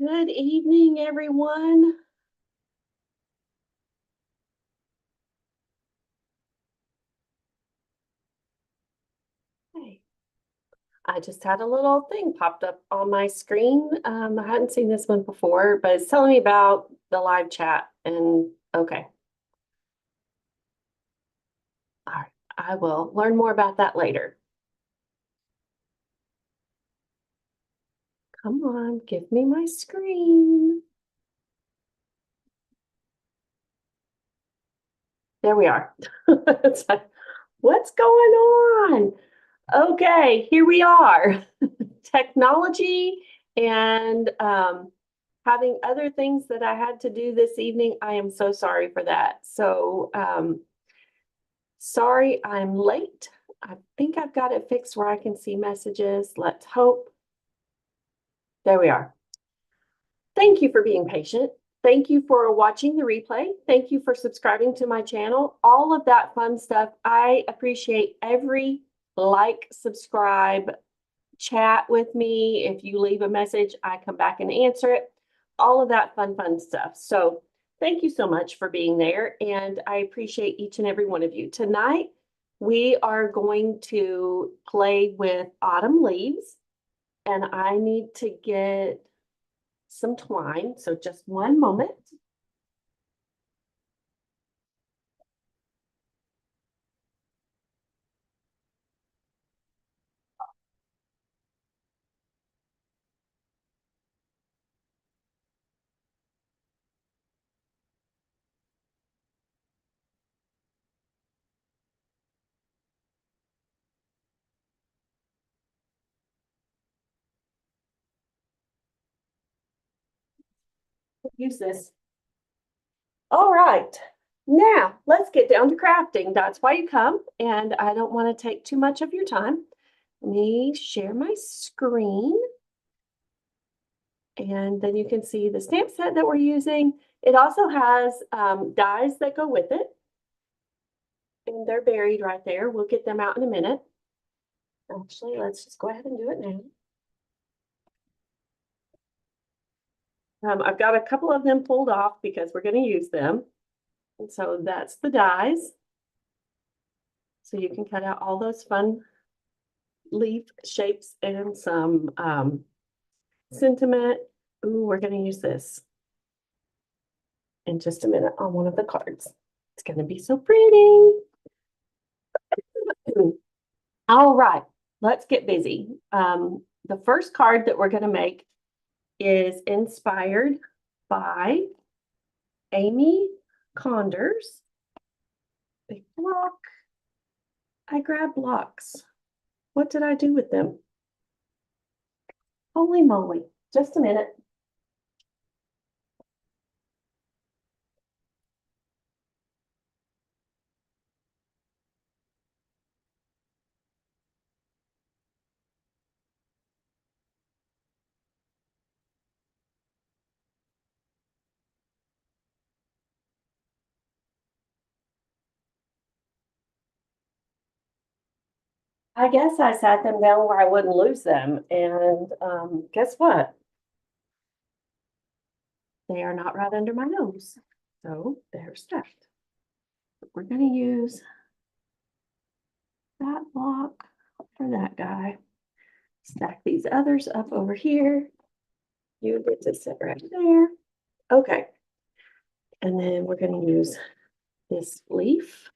Good evening, everyone. Hey, I just had a little thing popped up on my screen. I hadn't seen this one before, but it's telling me about the live chat. And okay, all right, I will learn more about that later. Come on, give me my screen. There we are. It's like, what's going on? Okay, here we are. Technology and having other things that I had to do this evening. I am so sorry for that. So sorry I'm late. I think I've got it fixed where I can see messages. Let's hope. There we are. Thank you for being patient. Thank you for watching the replay. Thank you for subscribing to my channel. All of that fun stuff. I appreciate every like, subscribe, chat with me. If you leave a message, I come back and answer it. All of that fun stuff. So thank you so much for being there. And I appreciate each and every one of you. Tonight, we are going to play with autumn leaves. And I need to get some twine. So just one moment. Use this. All right. Now let's get down to crafting. That's why you come. And I don't want to take too much of your time. Let me share my screen. And then you can see the stamp set that we're using. It also has dies that go with it. And they're buried right there. We'll get them out in a minute. Actually, let's just go ahead and do it now. I've got a couple of them pulled off because we're going to use them. And so that's the dies. So you can cut out all those fun leaf shapes and some sentiment. Ooh, we're going to use this in just a minute on one of the cards. It's going to be so pretty. All right, let's get busy. The first card that we're going to make is inspired by Amy Condors. Big block. I grabbed blocks. What did I do with them? Holy moly. Just a minute. I guess I sat them down where I wouldn't lose them. And guess what? They are not right under my nose. So they're stuffed. We're going to use that block for that guy. Stack these others up over here. You get to sit right there. Okay. And then we're going to use this leaf.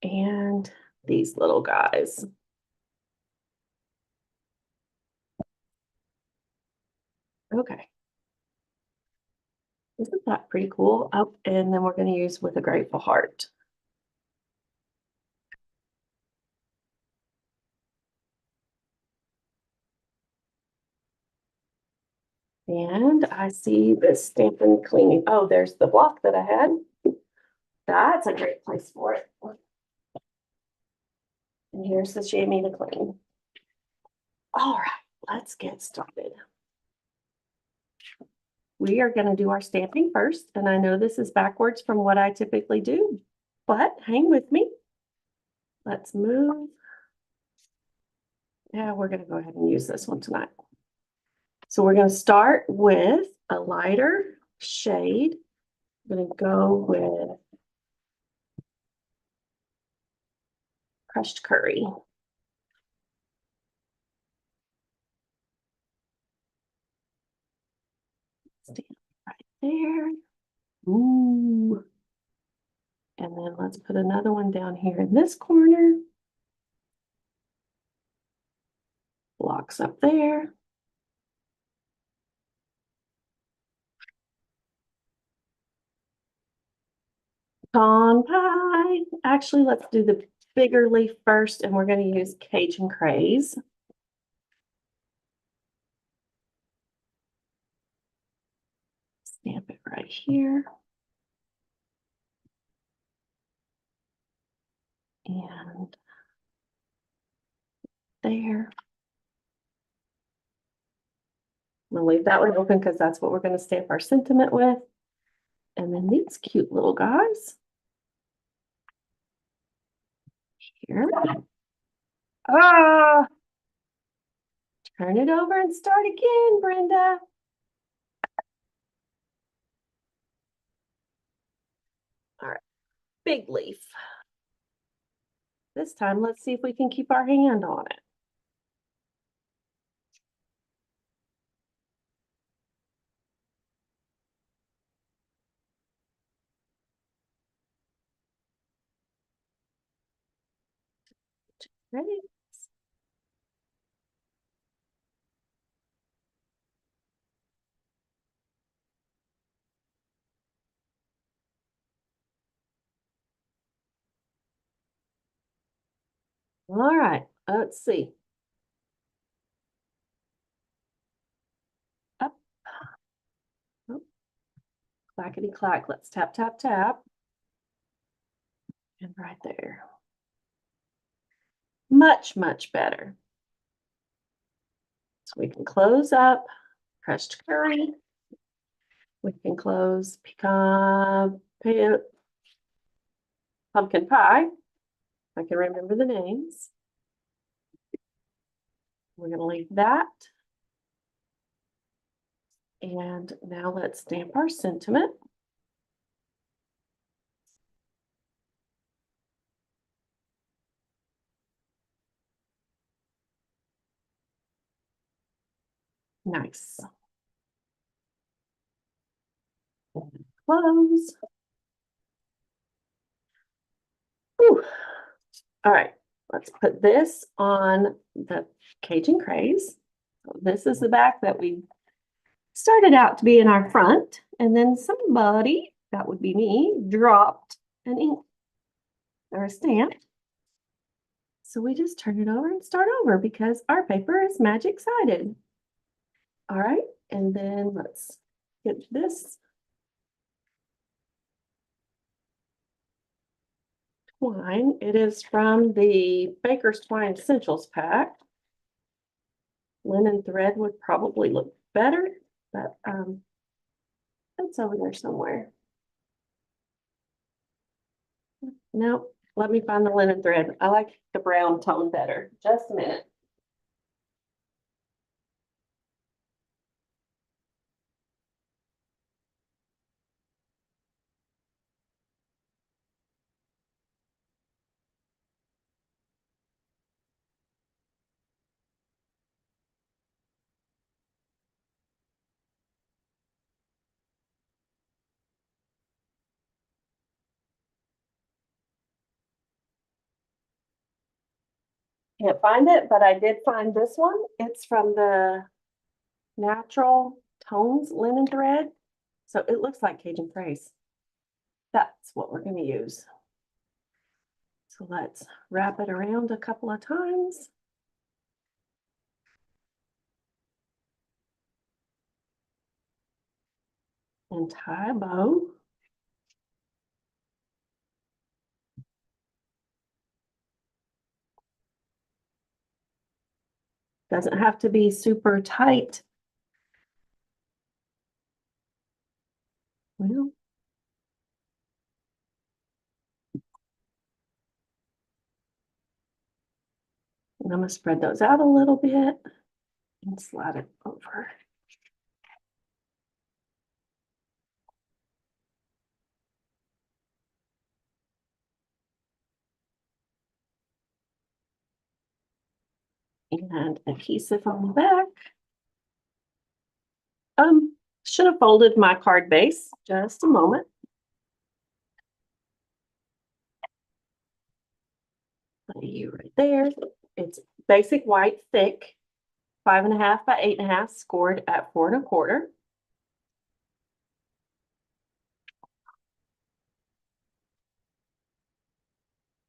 And these little guys. Okay. Isn't that pretty cool? Oh, and then we're going to use with a grateful heart. And I see the Stampin' Cleaning. Oh, there's the block that I had. That's a great place for it. And here's the chamois to clean. All right, let's get started. We are going to do our stamping first. And I know this is backwards from what I typically do, but hang with me. Let's move Yeah, we're gonna go ahead and use this one tonight. So we're gonna start with a lighter shade. I'm gonna go with crushed curry. Stand right there. Ooh. And then let's put another one down here in this corner. Blocks up there. Pecan pie. Actually, let's do the bigger leaf first, and we're going to use Cajun Craze. Stamp it right here. And there. I'm going to leave that one open because that's what we're going to stamp our sentiment with. And then these cute little guys. Here. Ah! Turn it over and start again, Brenda. All right, big leaf. This time, let's see if we can keep our hand on it. Ready? All right, let's see. Up. Oh, clackety clack. Let's tap, tap, tap. And right there. Much, much better. So we can close up crushed curry. We can close pumpkin pie. I can remember the names. We're going to leave that. And now let's stamp our sentiment. Nice. Close. Whew. All right, let's put this on the Cajun Craze. So this is the back that we started out to be in our front, and then somebody, that would be me, dropped an ink or a stamp. So we just turn it over and start over because our paper is magic sided. All right, and then let's get this twine. It is from the Baker's Twine Essentials pack. Linen thread would probably look better, but it's over there somewhere. Nope, let me find the linen thread. I like the brown tone better. Just a minute. Can't find it, but I did find this one. It's from the Natural Tones linen thread. So it looks like Cajun Craze. That's what we're going to use. So let's wrap it around a couple of times. And tie a bow. Doesn't have to be super tight. Well, And I'm gonna spread those out a little bit and slide it over. And adhesive on the back. Should have folded my card base. Just a moment. Lay you right there. It's basic white, thick, 5.5 by 8.5, scored at 4.25.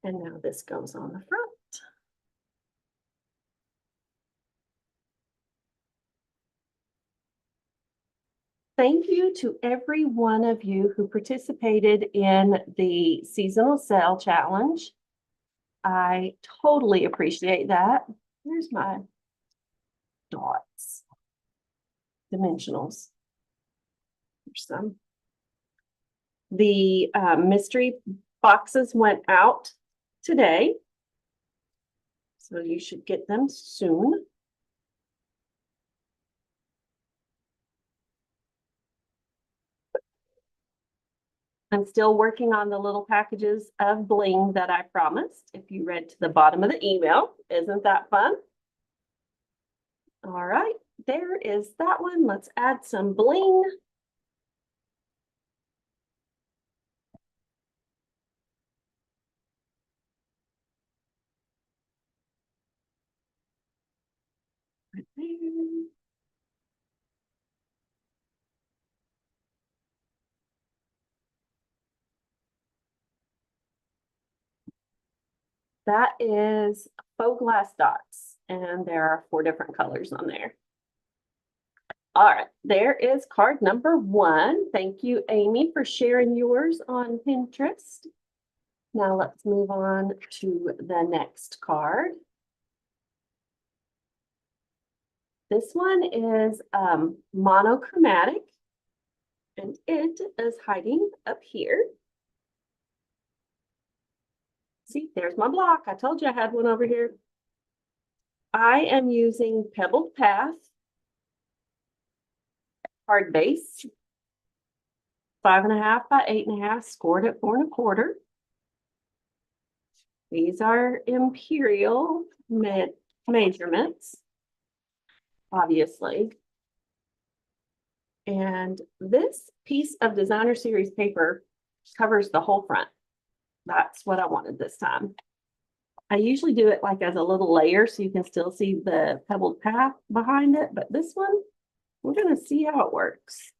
And now this goes on the front. Thank you to every one of you who participated in the seasonal sale challenge. I totally appreciate that. Here's my dots, dimensionals. Here's some. The mystery boxes went out today, so you should get them soon. I'm still working on the little packages of bling that I promised. If you read to the bottom of the email, isn't that fun? All right, there is that one. Let's add some bling. Right there. That is faux glass dots, and there are 4 different colors on there. All right, there is card number 1. Thank you, Amy, for sharing yours on Pinterest. Now let's move on to the next card. This one is monochromatic, and it is hiding up here. See, there's my block. I told you I had one over here. I am using Pebbled Path hard base, 5.5 by 8.5, scored at 4.25. These are imperial measurements, obviously. And this piece of designer series paper covers the whole front. That's what I wanted this time. I usually do it like as a little layer so you can still see the pebbled path behind it, but this one, we're going to see how it works.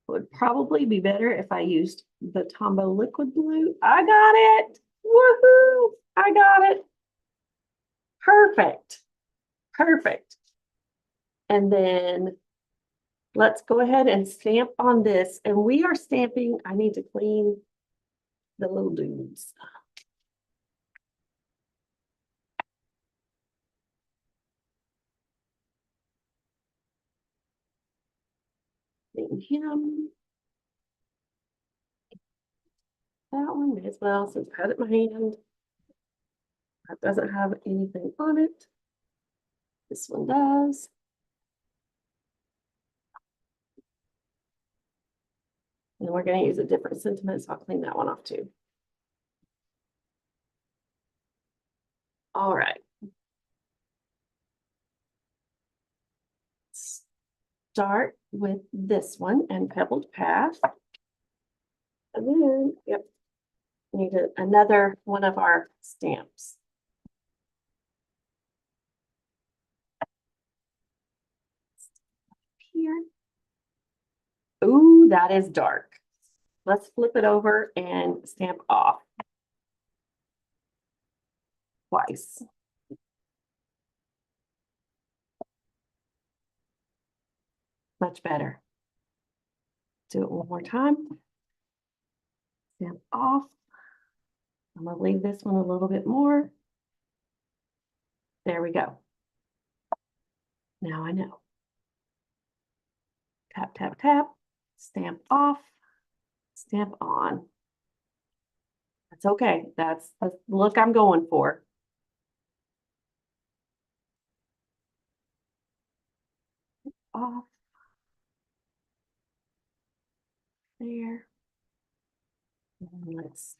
It would probably be better if I used the Tombow liquid blue. I got it. Woohoo! I got it. Perfect. Perfect. And then let's go ahead and stamp on this. And we are stamping, I need to clean the little dudes. Clean him. That one may as well, since I had it in my hand. That doesn't have anything on it. This one does. And we're going to use a different sentiment, so I'll clean that one off too. All right. Start with this one and Pebbled Path. And then, yep, need another one of our stamps. Here. Ooh, that is dark. Let's flip it over and stamp off twice. Much better. Do it one more time. Stamp off. I'm going to leave this one a little bit more. There we go. Now I know. Tap, tap, tap. Stamp off. Stamp on. That's okay. That's the look I'm going for. Off there. And let's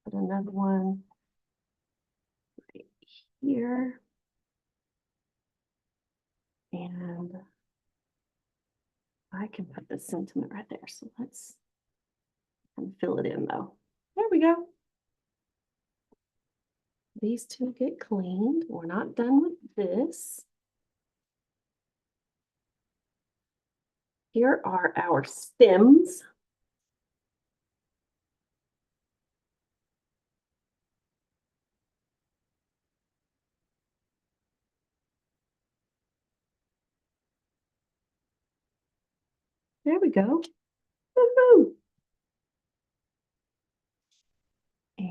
put another one right here. And I can put the sentiment right there. So let's fill it in though. There we go. These two get cleaned. We're not done with this. Here are our stems. There we go. Woohoo! And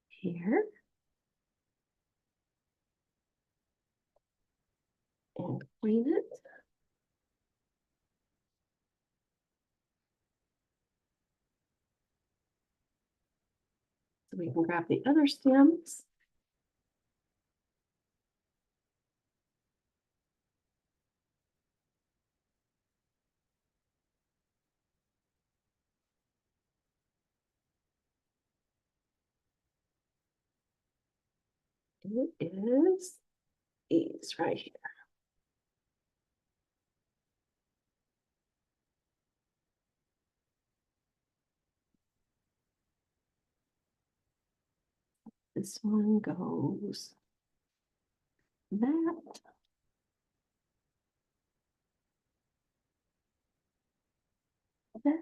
here. And clean it. So we can grab the other stems. It is these right here. This one goes that. That.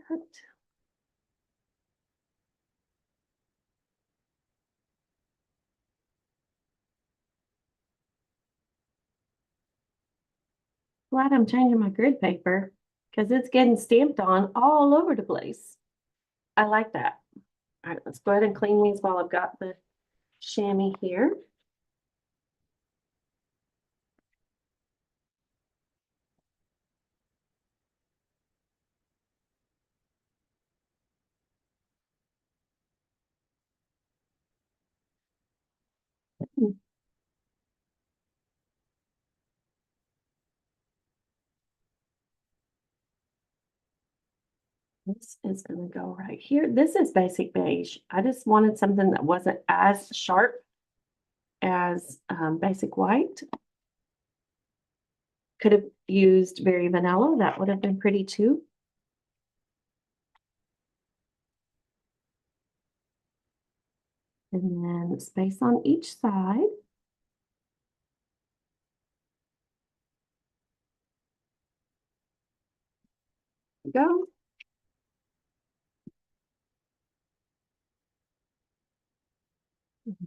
Glad I'm changing my grid paper because it's getting stamped on all over the place. I like that. All right, let's go ahead and clean these while I've got the chamois here. This is going to go right here. This is basic beige. I just wanted something that wasn't as sharp as basic white. Could have used Berry Vanilla. That would have been pretty too. And then space on each side. Go.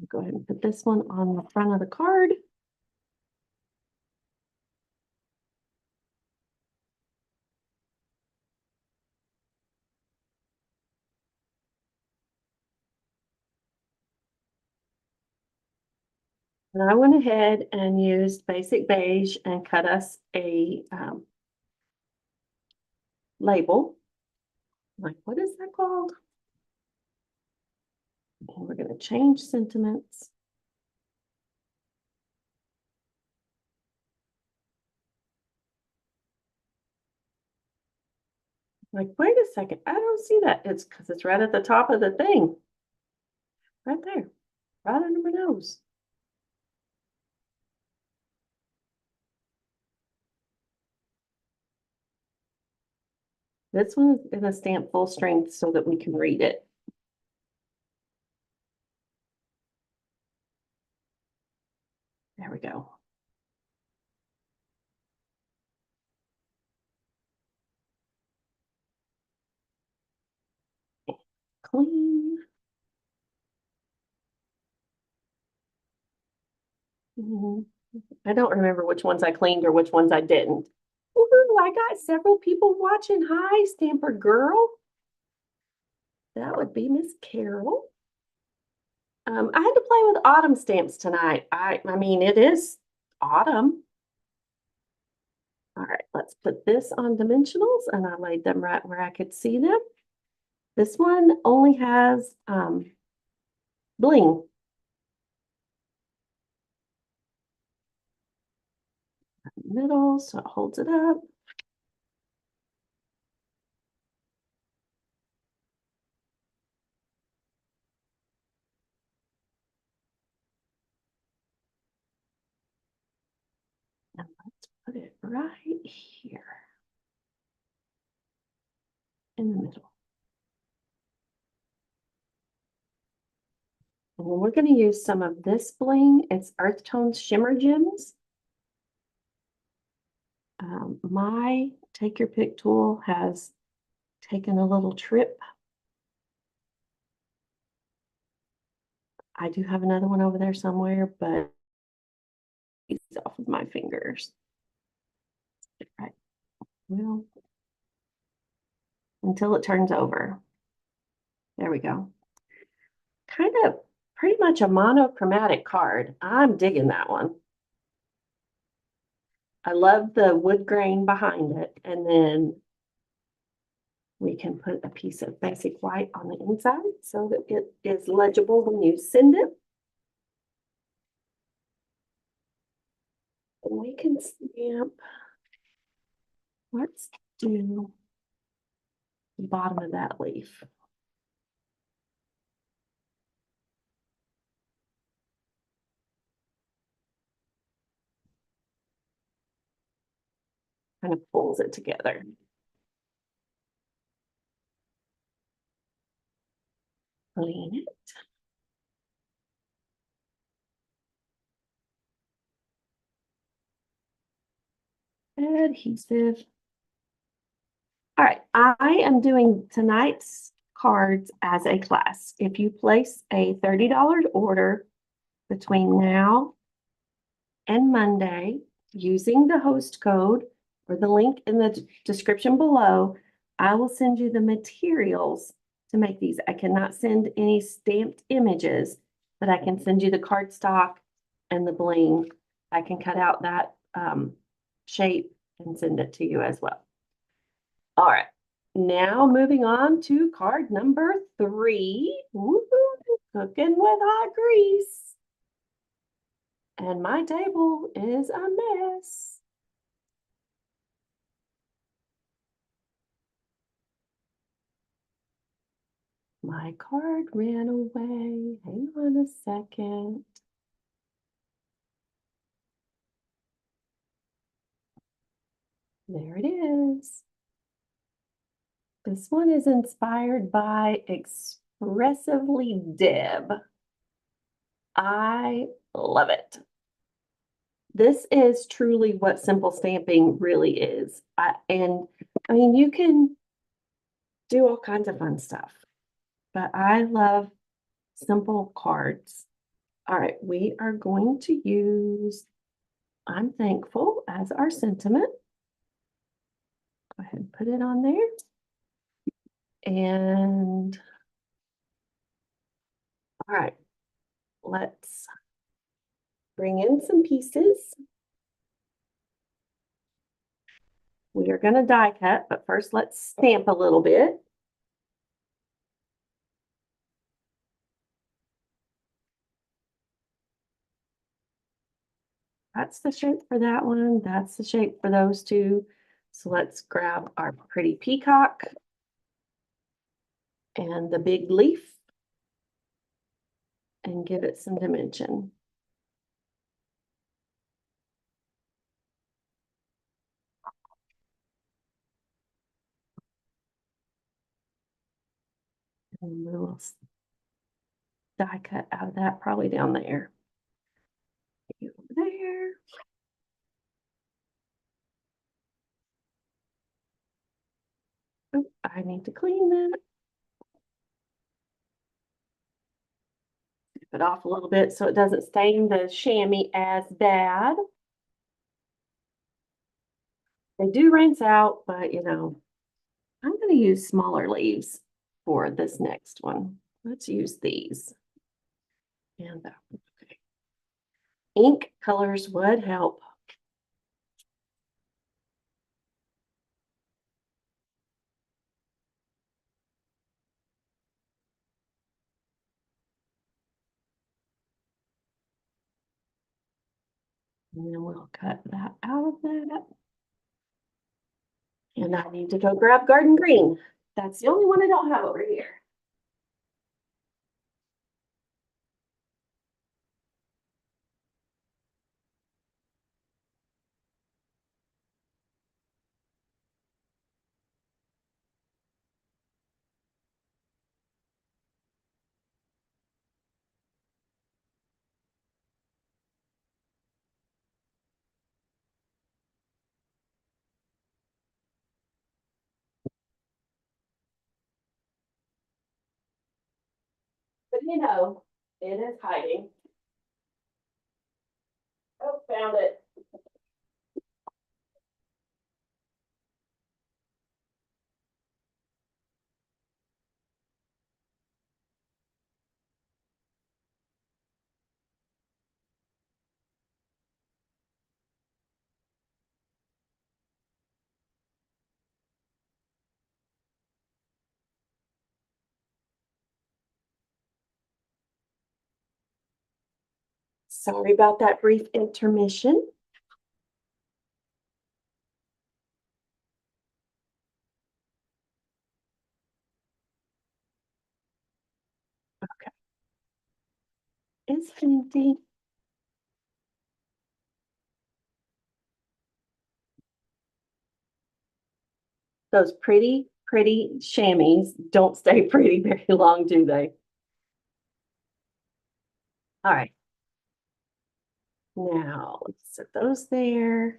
Go ahead and put this one on the front of the card. And I went ahead and used basic beige and cut us a label. Like, what is that called? And we're going to change sentiments. Like, wait a second, I don't see that. It's because it's right at the top of the thing. Right there, right under my nose. This one is going to stamp full strength so that we can read it. There we go. Clean. I don't remember which ones I cleaned or which ones I didn't. Woohoo, I got several people watching. Hi, Stamper Girl. That would be Miss Carol. I had to play with autumn stamps tonight. I mean, it is autumn. All right, let's put this on dimensionals, and I laid them right where I could see them. This one only has bling. Middle, so it holds it up. And let's put it right here in the middle. And we're going to use some of this bling. It's Earth Tones Shimmer Gems. My Take Your Pick tool has taken a little trip. I do have another one over there somewhere, but it's off of my fingers. Right. Well, until it turns over. There we go. Kind of pretty much a monochromatic card. I'm digging that one. I love the wood grain behind it. And then we can put a piece of basic white on the inside so that it is legible when you send it. And we can stamp. Let's do the bottom of that leaf. Kind of pulls it together. Clean it. Adhesive. All right, I am doing tonight's cards as a class. If you place a $30 order between now and Monday using the host code or the link in the description below, I will send you the materials to make these. I cannot send any stamped images, but I can send you the cardstock and the bling. I can cut out that shape and send it to you as well. All right, now moving on to card number 3. Woo-hoo, cooking with hot grease. And my table is a mess. My card ran away. Hang on a second. There it is. This one is inspired by Expressively Deb. I love it. This is truly what simple stamping really is. I mean, you can do all kinds of fun stuff, but I love simple cards. All right, we are going to use I'm Thankful as our sentiment. Go ahead and put it on there. And all right, let's bring in some pieces. We are going to die cut, but first let's stamp a little bit. That's the shape for that one. That's the shape for those two. So let's grab our pretty peacock and the big leaf and give it some dimension. And we will die cut out of that, probably down there. Over there. Oh, I need to clean that. Dip it off a little bit so it doesn't stain the chamois as bad. They do rinse out, but you know, I'm going to use smaller leaves for this next one. Let's use these. And that one. Okay. Ink colors would help. And then we'll cut that out of that. And I need to go grab garden green. That's the only one I don't have over here. But you know, it is hiding. Oh, found it. Sorry about that brief intermission. Okay. It's empty. Those pretty, pretty chamois don't stay pretty very long, do they? All right. Now, let's set those there.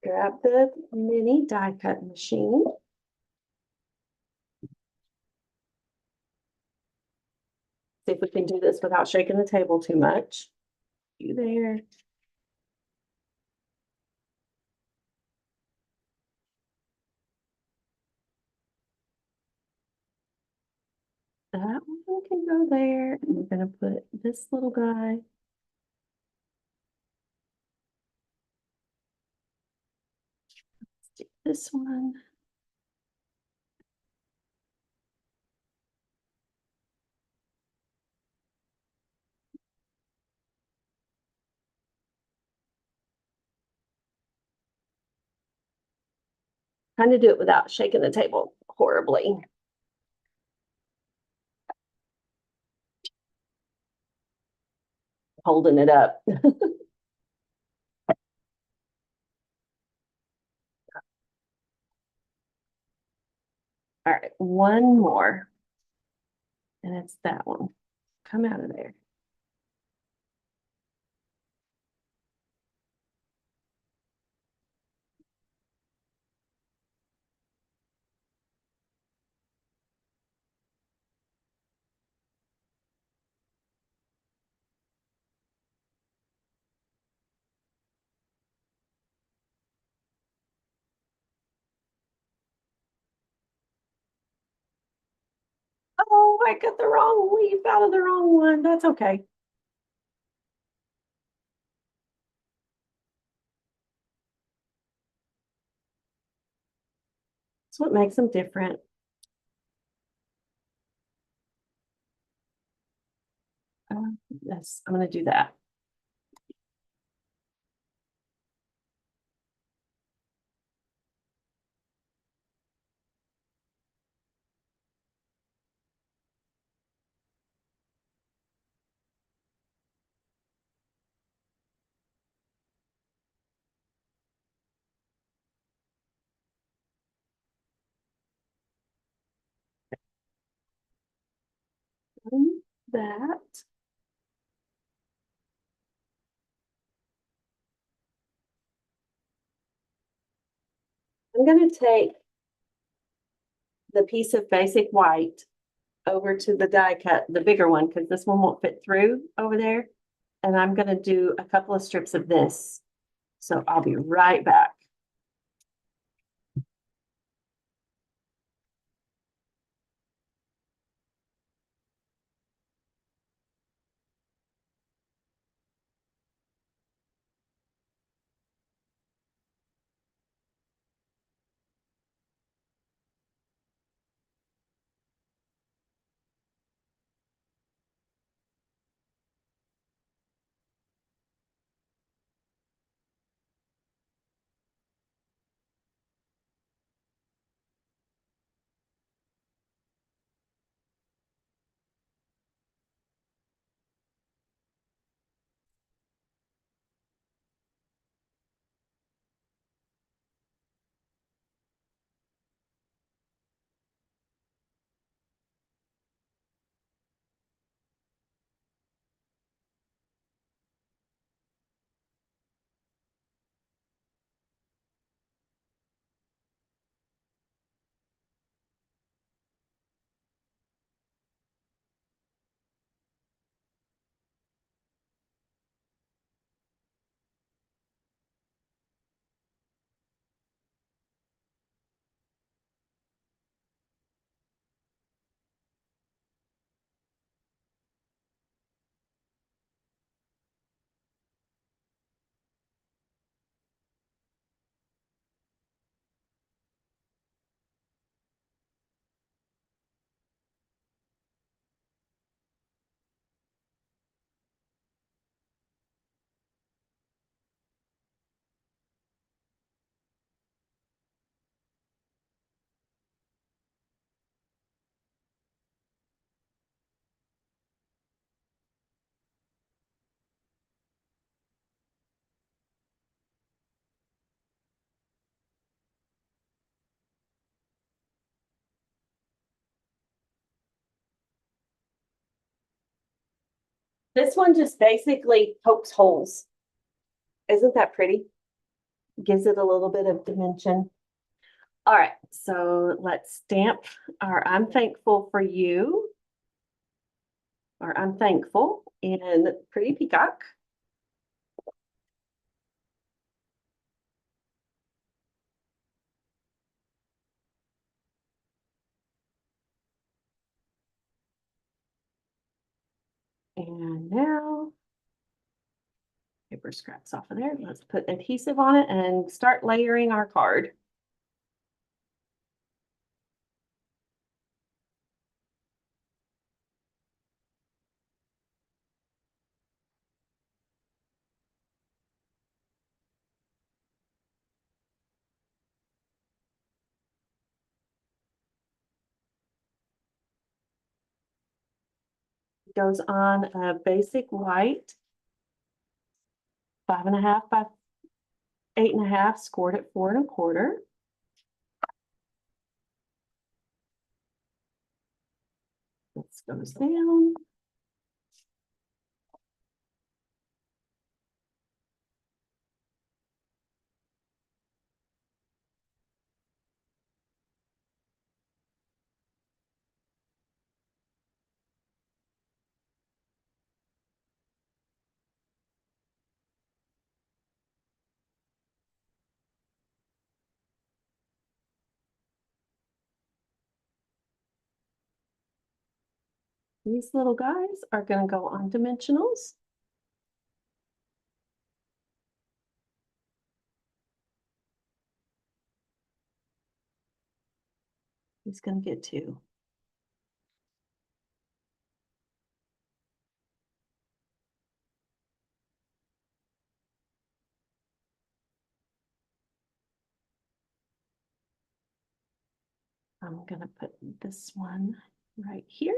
Grab the mini die cut machine. See if we can do this without shaking the table too much. You there. That one can go there. And we're going to put this little guy. Let's do this one. Trying to do it without shaking the table horribly. Holding it up. All right, one more. And it's that one. Come out of there. Oh, I got the wrong leaf out of the wrong one. That's okay. That's what makes them different. Yes, I'm going to do that. That. I'm going to take the piece of basic white over to the die cut, the bigger one, because this one won't fit through over there. And I'm going to do a couple of strips of this. So I'll be right back. This one just basically pokes holes. Isn't that pretty? Gives it a little bit of dimension. All right, so let's stamp our I'm thankful for you, or I'm thankful in Pretty Peacock. And now, paper scraps off of there. Let's put adhesive on it and start layering our card. Goes on a basic white 5.5 by 8.5, scored at 4 1/4. This goes down. These little guys are going to go on dimensionals. He's going to get 2. I'm going to put this one right here.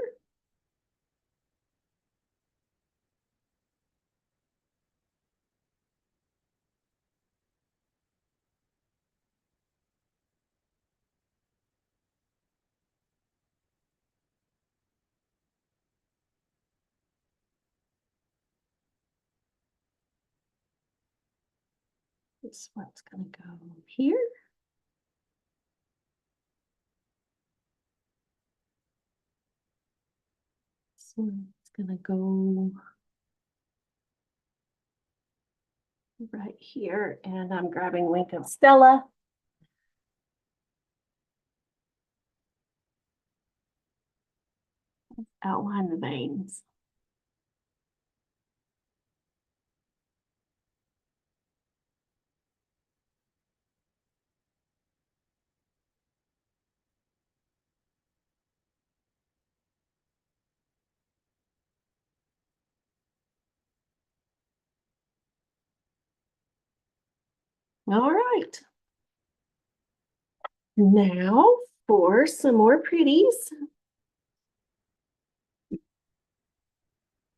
This one's going to go here. This one's going to go right here. And I'm grabbing Wink of Stella. Outline the veins. All right. Now for some more pretties.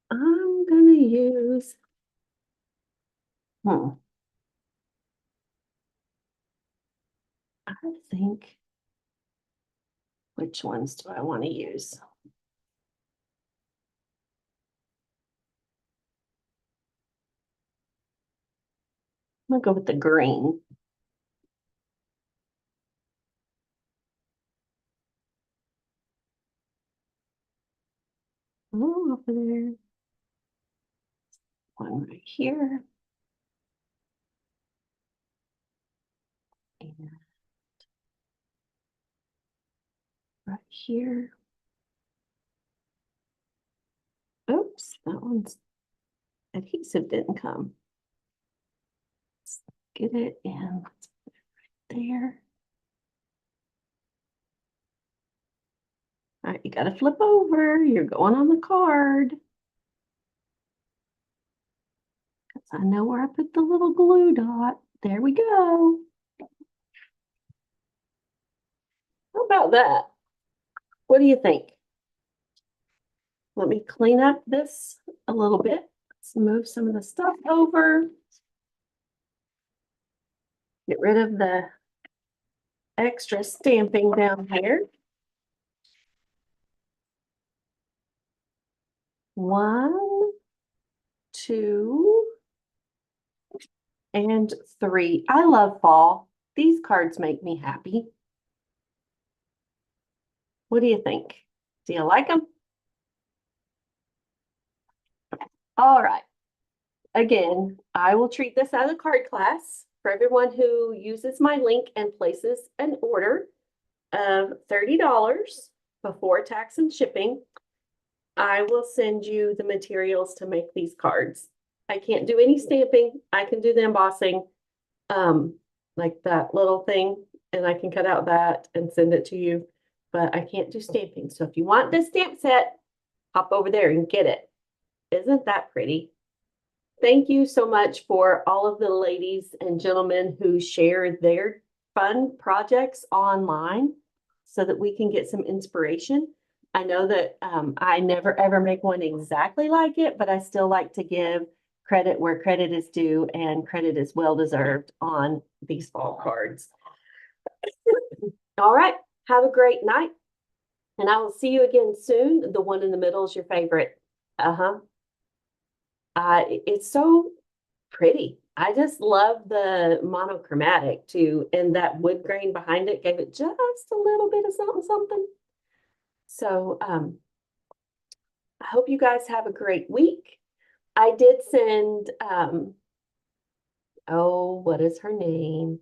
I'm gonna use, I think, which ones do I want to use? I'm gonna go with the green. Oh, over there. One right here. And right here. Oops, that one's adhesive didn't come. Let's get it and let's put it right there. All right, you gotta flip over. You're going on the card. Because I know where I put the little glue dot. There we go. How about that? What do you think? Let me clean up this a little bit. Let's move some of the stuff over. Get rid of the extra stamping down here. 1, 2, and 3. I love fall. These cards make me happy. What do you think? Do you like them? All right. Again, I will treat this as a card class for everyone who uses my link and places an order of $30 before tax and shipping. I will send you the materials to make these cards. I can't do any stamping. I can do the embossing, like that little thing, and I can cut out that and send it to you, but I can't do stamping. So if you want this stamp set, hop over there and get it. Isn't that pretty? Thank you so much for all of the ladies and gentlemen who share their fun projects online so that we can get some inspiration. I know that I never ever make one exactly like it, but I still like to give credit where credit is due, and credit is well deserved on these fall cards. All right, have a great night, and I will see you again soon. The one in the middle is your favorite. It's so pretty. I just love the monochromatic too, and that wood grain behind it gave it just a little bit of something, something. So I hope you guys have a great week. I did send, oh, what is her name?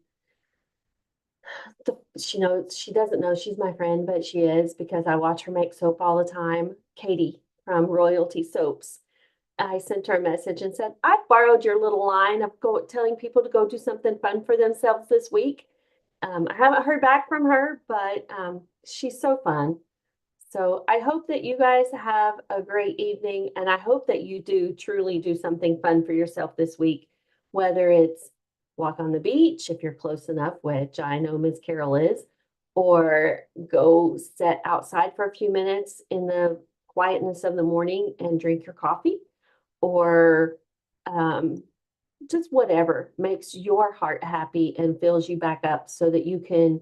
She knows, she doesn't know she's my friend, but she is because I watch her make soap all the time. Katie from Royalty Soaps. I sent her a message and said, I borrowed your little line of telling people to go do something fun for themselves this week. I haven't heard back from her, but she's so fun. So I hope that you guys have a great evening, and I hope that you do truly do something fun for yourself this week, whether it's walk on the beach, if you're close enough, which I know Miss Carol is, or go sit outside for a few minutes in the quietness of the morning and drink your coffee, or just whatever makes your heart happy and fills you back up so that you can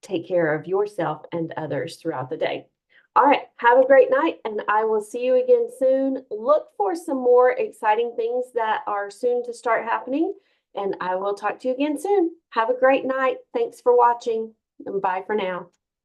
take care of yourself and others throughout the day. All right, have a great night, and I will see you again soon. Look for some more exciting things that are soon to start happening, and I will talk to you again soon. Have a great night. Thanks for watching, and bye for now.